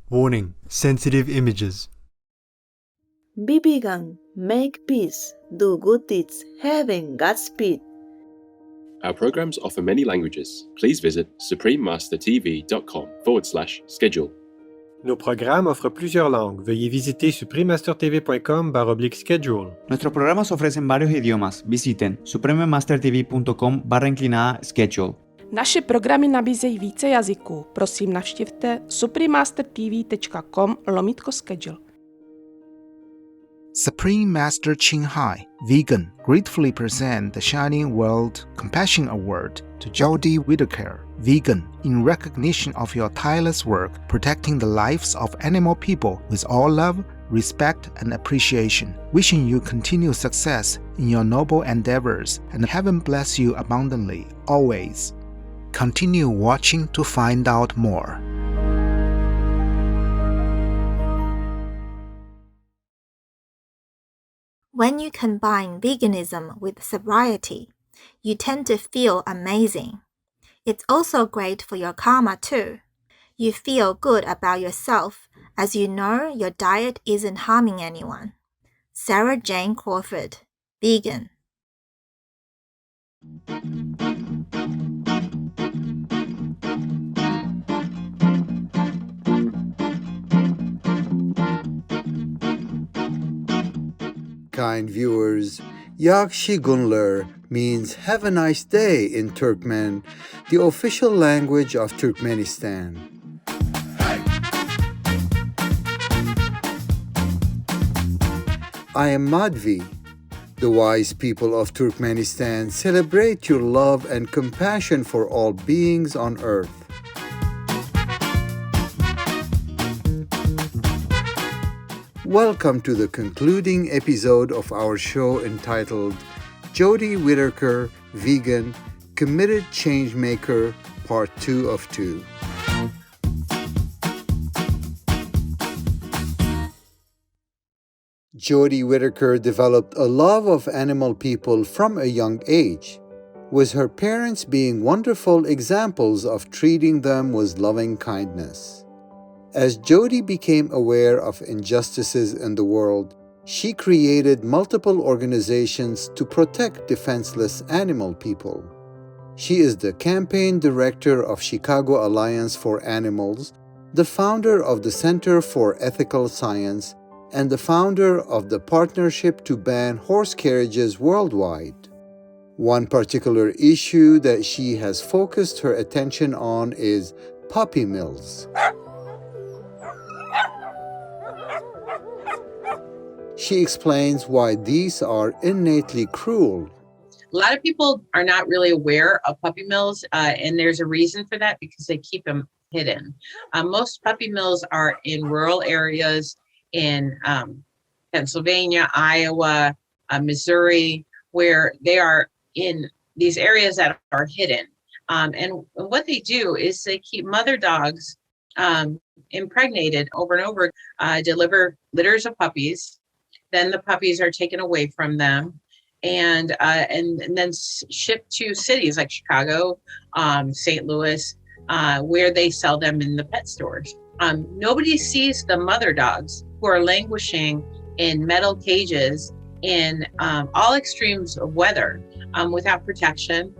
Warning: sensitive images. Be vegan, make peace, do good deeds, having Godspeed. Our programs offer many languages. Please visit suprememastertv.com/schedule. Nos programmes offrent plusieurs langues. Veuillez visiter suprememastertv.com/schedule. Nuestros programas ofrecen varios idiomas. Visiten suprememastertv.com/schedule. Naše programy nabízejí více jazyků. Prosím, navštivte suprememastertv.com/schedule. Supreme Master Qinghai, vegan, gratefully present the Shining World Compassion Award to Jodie Wiederkehr, vegan, in recognition of your tireless work protecting the lives of animal people with all love, respect, and appreciation. Wishing you continued success in your noble endeavors and heaven bless you abundantly, always. Continue watching to find out more. When you combine veganism with sobriety, you tend to feel amazing. It's also great for your karma too. You feel good about yourself as you know your diet isn't harming anyone. Sarah Jane Crawford, vegan. Kind viewers, Yakshi Gunler means have a nice day in Turkmen, the official language of Turkmenistan. I am Madvi. The wise people of Turkmenistan celebrate your love and compassion for all beings on earth. Welcome to the concluding episode of our show entitled Jodie Wiederkehr, Vegan, Committed Changemaker, Part 2 of 2. Jodie Wiederkehr developed a love of animal people from a young age, with her parents being wonderful examples of treating them with loving kindness. As Jodie became aware of injustices in the world, she created multiple organizations to protect defenseless animal people. She is the campaign director of Chicago Alliance for Animals, the founder of the Center for Ethical Science, and the founder of the Partnership to Ban Horse Carriages Worldwide. One particular issue that she has focused her attention on is puppy mills. She explains why these are innately cruel. A lot of people are not really aware of puppy mills, and there's a reason for that because they keep them hidden. Most puppy mills are in rural areas in Pennsylvania, Iowa, Missouri, where they are in these areas that are hidden. And what they do is they keep mother dogs impregnated over and over, deliver litters of puppies. Then the puppies are taken away from them and then shipped to cities like Chicago, St. Louis, where they sell them in the pet stores. Nobody sees the mother dogs who are languishing in metal cages in all extremes of weather, without protection,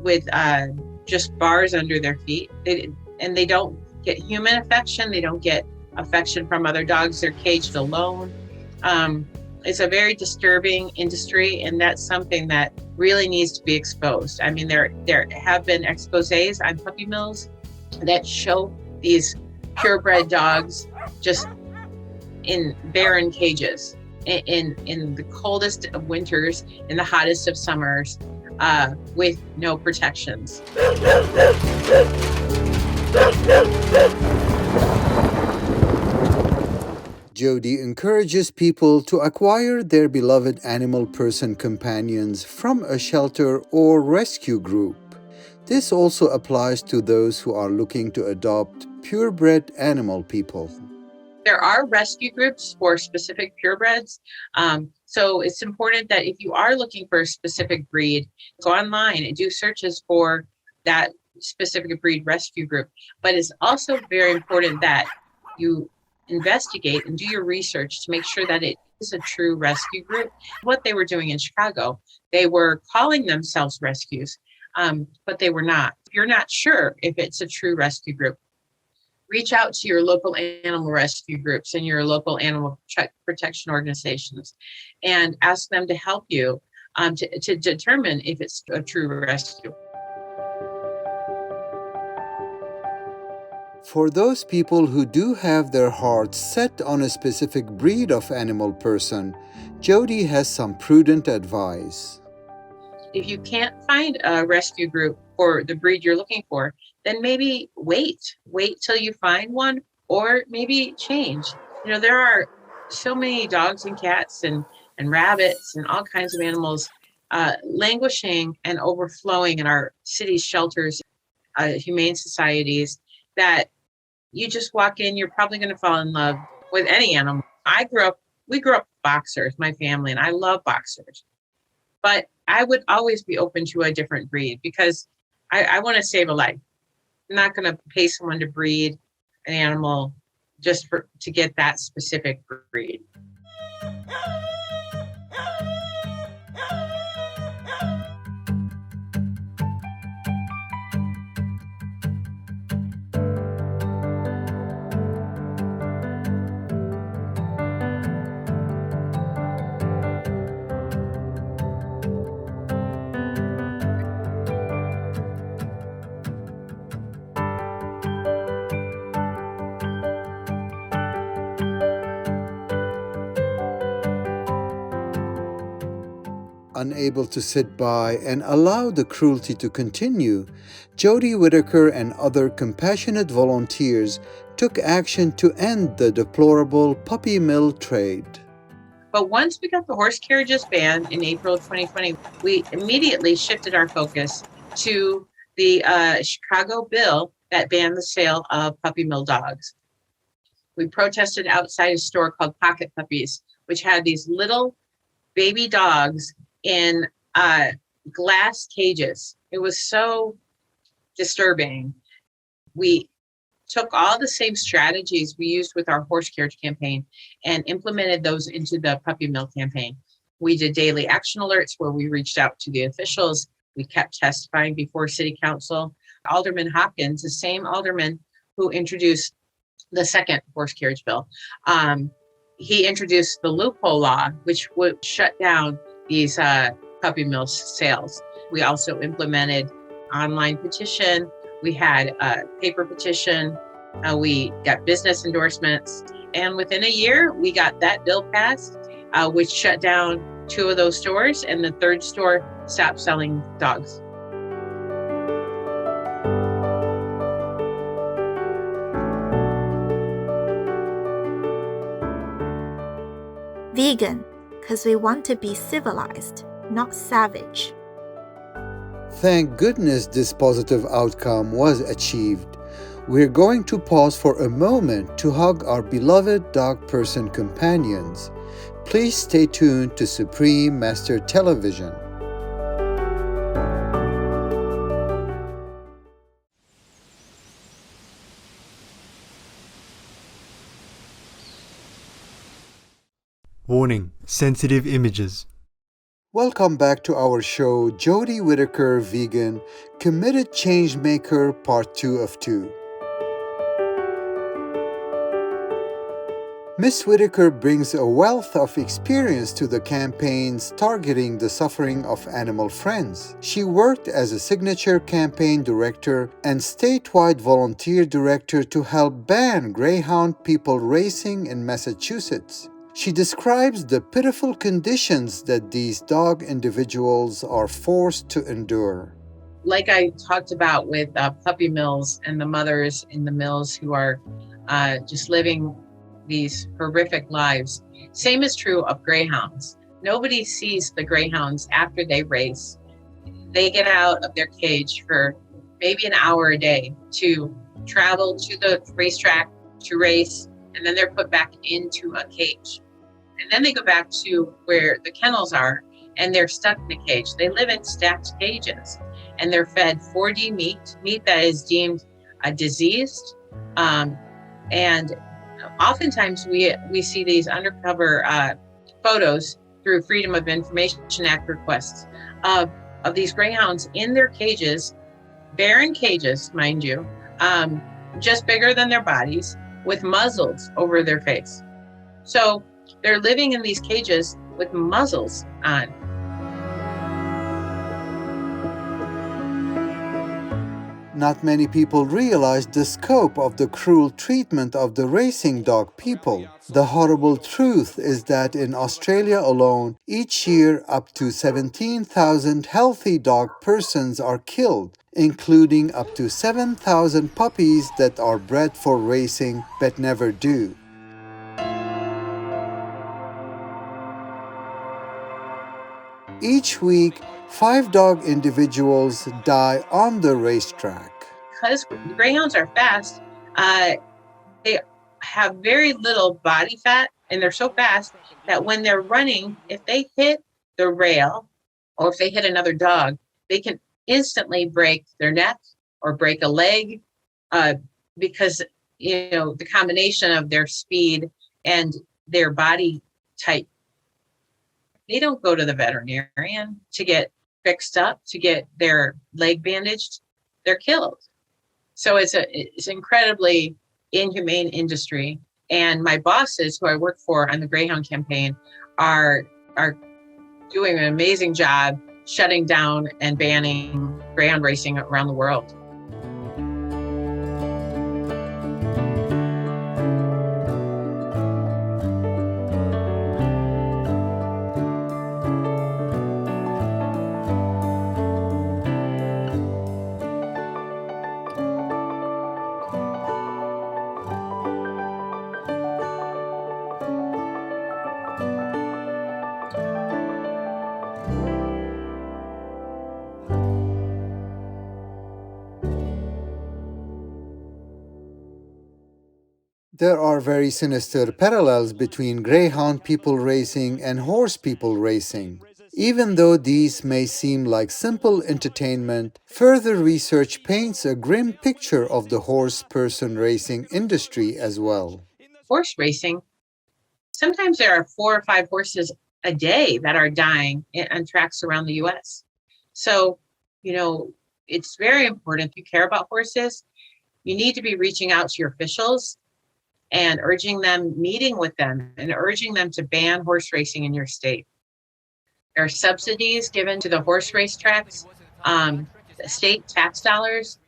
with just bars under their feet. And they don't get human affection. They don't get affection from other dogs. They're caged alone. It's a very disturbing industry, and that's something that really needs to be exposed. I mean, there have been exposés on puppy mills that show these purebred dogs just in barren cages in the coldest of winters, in the hottest of summers, with no protections. Jodie encourages people to acquire their beloved animal person companions from a shelter or rescue group. This also applies to those who are looking to adopt purebred animal people. There are rescue groups for specific purebreds. So it's important that if you are looking for a specific breed, go online and do searches for that specific breed rescue group. But it's also very important that you investigate and do your research to make sure that it is a true rescue group. What they were doing in Chicago, they were calling themselves rescues, but they were not. If you're not sure if it's a true rescue group, reach out to your local animal rescue groups and your local animal protection organizations and ask them to help you to determine if it's a true rescue. For those people who do have their hearts set on a specific breed of animal person, Jodie has some prudent advice. If you can't find a rescue group for the breed you're looking for, then maybe wait till you find one, or maybe change. You know, there are so many dogs and cats and rabbits and all kinds of animals languishing and overflowing in our cities, shelters, humane societies, that you just walk in, you're probably going to fall in love with any animal. We grew up boxers, my family, and I love boxers. But I would always be open to a different breed because I want to save a life. I'm not going to pay someone to breed an animal just to get that specific breed. Unable to sit by and allow the cruelty to continue, Jodie Whittaker and other compassionate volunteers took action to end the deplorable puppy mill trade. But once we got the horse carriages banned in April of 2020, we immediately shifted our focus to the Chicago bill that banned the sale of puppy mill dogs. We protested outside a store called Pocket Puppies, which had these little baby dogs in glass cages. It was so disturbing. We took all the same strategies we used with our horse carriage campaign and implemented those into the puppy mill campaign. We did daily action alerts where we reached out to the officials. We kept testifying before City Council. Alderman Hopkins, the same alderman who introduced the second horse carriage bill, he introduced the loophole law, which would shut down these puppy mill sales. We also implemented online petition. We had a paper petition. We got business endorsements. And within a year, we got that bill passed, which shut down 2 of those stores, and the 3rd store stopped selling dogs. Vegan, because we want to be civilized, not savage. Thank goodness this positive outcome was achieved. We're going to pause for a moment to hug our beloved dog person companions. Please stay tuned to Supreme Master Television. Warning: sensitive images. Welcome back to our show, Jodie Whittaker, Vegan, Committed Changemaker, Part 2 of 2. Miss Whittaker brings a wealth of experience to the campaigns targeting the suffering of animal friends. She worked as a signature campaign director and statewide volunteer director to help ban greyhound people racing in Massachusetts. She describes the pitiful conditions that these dog individuals are forced to endure. Like I talked about with puppy mills and the mothers in the mills who are just living these horrific lives. Same is true of greyhounds. Nobody sees the greyhounds after they race. They get out of their cage for maybe an hour a day to travel to the racetrack to race, and then they're put back into a cage. And then they go back to where the kennels are, and they're stuck in a cage. They live in stacked cages, and they're fed 4D meat that is deemed diseased, and Oftentimes we see these undercover photos through Freedom of Information Act requests of these greyhounds in their cages, barren cages, mind you, just bigger than their bodies, with muzzles over their face. So they're living in these cages with muzzles on. Not many people realize the scope of the cruel treatment of the racing dog people. The horrible truth is that in Australia alone, each year up to 17,000 healthy dog persons are killed, including up to 7,000 puppies that are bred for racing but never do. Each week, 5 dog individuals die on the racetrack. Because greyhounds are fast, they have very little body fat, and they're so fast that when they're running, if they hit the rail or if they hit another dog, they can instantly break their neck or break a leg because, the combination of their speed and their body type. They don't go to the veterinarian to get fixed up, to get their leg bandaged. They're killed. So it's an incredibly inhumane industry. And my bosses, who I work for on the Greyhound campaign, are doing an amazing job shutting down and banning greyhound racing around the world. There are very sinister parallels between greyhound people racing and horse people racing. Even though these may seem like simple entertainment, further research paints a grim picture of the horse-person racing industry as well. Horse racing, sometimes there are 4 or 5 horses a day that are dying on tracks around the U.S. So, it's very important. If you care about horses, you need to be reaching out to your officials and urging them, meeting with them, and urging them to ban horse racing in your state. There are subsidies given to the horse race tracks, state tax dollars.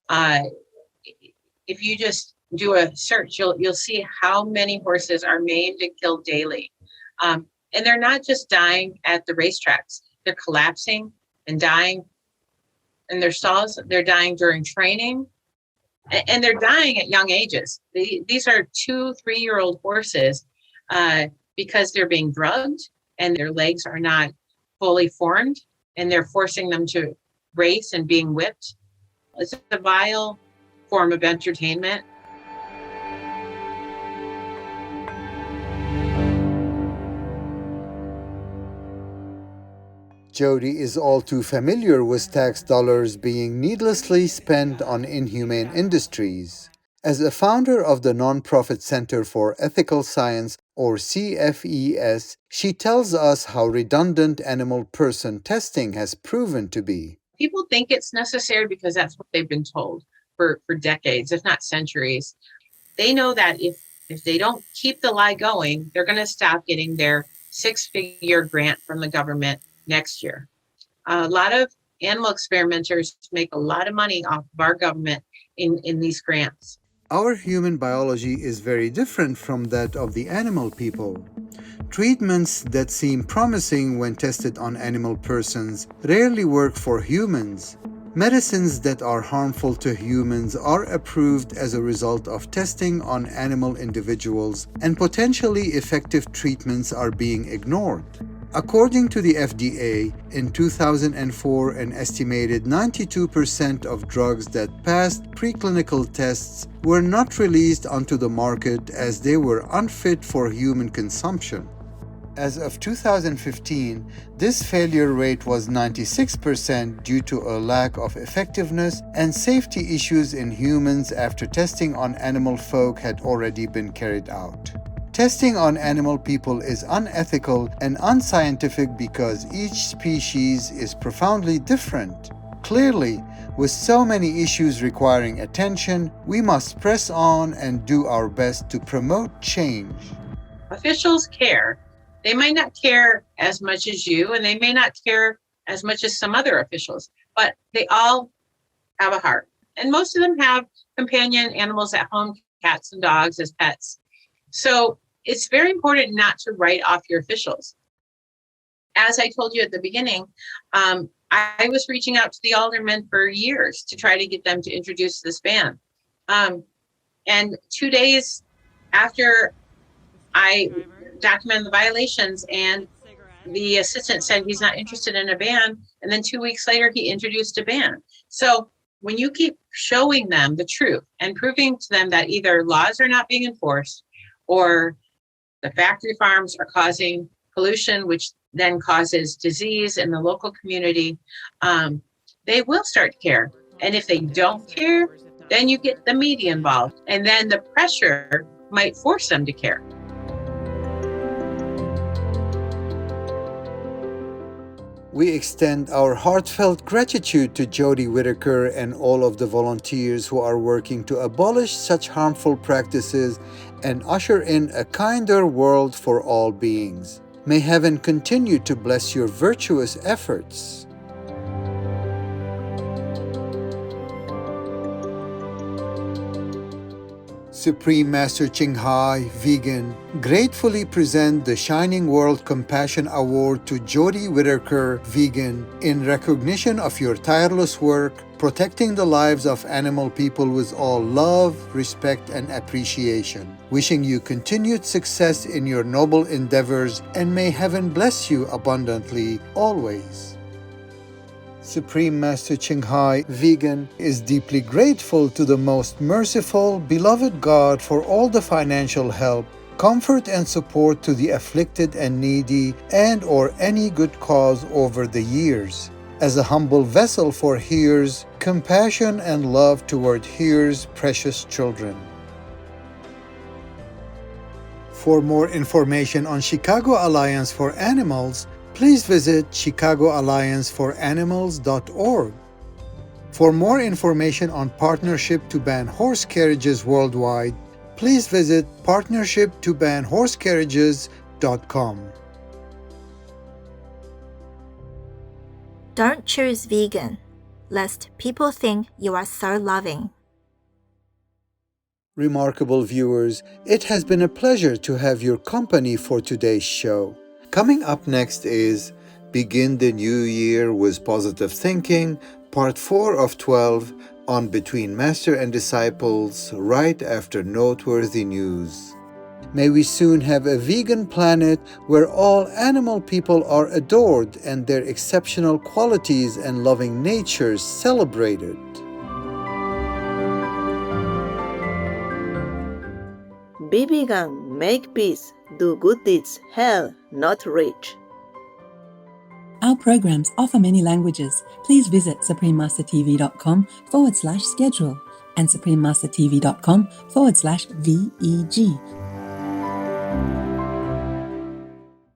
If you just do a search, you'll see how many horses are maimed and killed daily. And they're not just dying at the racetracks. They're collapsing and dying in their stalls. They're dying during training. And they're dying at young ages. These are 2-3-year-old horses because they're being drugged and their legs are not fully formed, and they're forcing them to race and being whipped. It's a vile form of entertainment. Jodie is all too familiar with tax dollars being needlessly spent on inhumane industries. As a founder of the nonprofit Center for Ethical Science, or CFES, she tells us how redundant animal person testing has proven to be. People think it's necessary because that's what they've been told for decades, if not centuries. They know that if they don't keep the lie going, they're going to stop getting their 6-figure grant from the government next year. A lot of animal experimenters make a lot of money off of our government in these grants. Our human biology is very different from that of the animal people. Treatments that seem promising when tested on animal persons rarely work for humans. Medicines that are harmful to humans are approved as a result of testing on animal individuals, and potentially effective treatments are being ignored. According to the FDA, in 2004, an estimated 92% of drugs that passed preclinical tests were not released onto the market as they were unfit for human consumption. As of 2015, this failure rate was 96% due to a lack of effectiveness and safety issues in humans after testing on animal folk had already been carried out. Testing on animal people is unethical and unscientific because each species is profoundly different. Clearly, with so many issues requiring attention, we must press on and do our best to promote change. Officials care. They might not care as much as you, and they may not care as much as some other officials, but they all have a heart. And most of them have companion animals at home, cats and dogs as pets. So it's very important not to write off your officials. As I told you at the beginning, I was reaching out to the aldermen for years to try to get them to introduce this ban. And 2 days after I documented the violations and the assistant said he's not interested in a ban, and then 2 weeks later he introduced a ban. So when you keep showing them the truth and proving to them that either laws are not being enforced or the factory farms are causing pollution, which then causes disease in the local community, they will start to care. And if they don't care, then you get the media involved, and then the pressure might force them to care. We extend our heartfelt gratitude to Jodie Wiederkehr and all of the volunteers who are working to abolish such harmful practices and usher in a kinder world for all beings. May heaven continue to bless your virtuous efforts. Supreme Master Ching Hai, Vegan, gratefully present the Shining World Compassion Award to Jodie Wiederkehr, Vegan, in recognition of your tireless work protecting the lives of animal people with all love, respect, and appreciation. Wishing you continued success in your noble endeavors, and may heaven bless you abundantly always. Supreme Master Ching Hai, Vegan, is deeply grateful to the most merciful, beloved God for all the financial help, comfort, and support to the afflicted and needy and/or any good cause over the years. As a humble vessel for Here's compassion and love toward Here's precious children. For more information on Chicago Alliance for Animals, please visit chicagoallianceforanimals.org. For more information on partnership to ban horse carriages worldwide, please visit partnershiptobanhorsecarriages.com. Don't choose vegan, lest people think you are so loving. Remarkable viewers, it has been a pleasure to have your company for today's show. Coming up next is Begin the New Year with Positive Thinking, Part 4 of 12 on Between Master and Disciples, right after noteworthy news. May we soon have a vegan planet where all animal people are adored and their exceptional qualities and loving natures celebrated. Be vegan, make peace, do good deeds, hell, not rich. Our programs offer many languages. Please visit suprememastertv.com/schedule and suprememastertv.com/VEG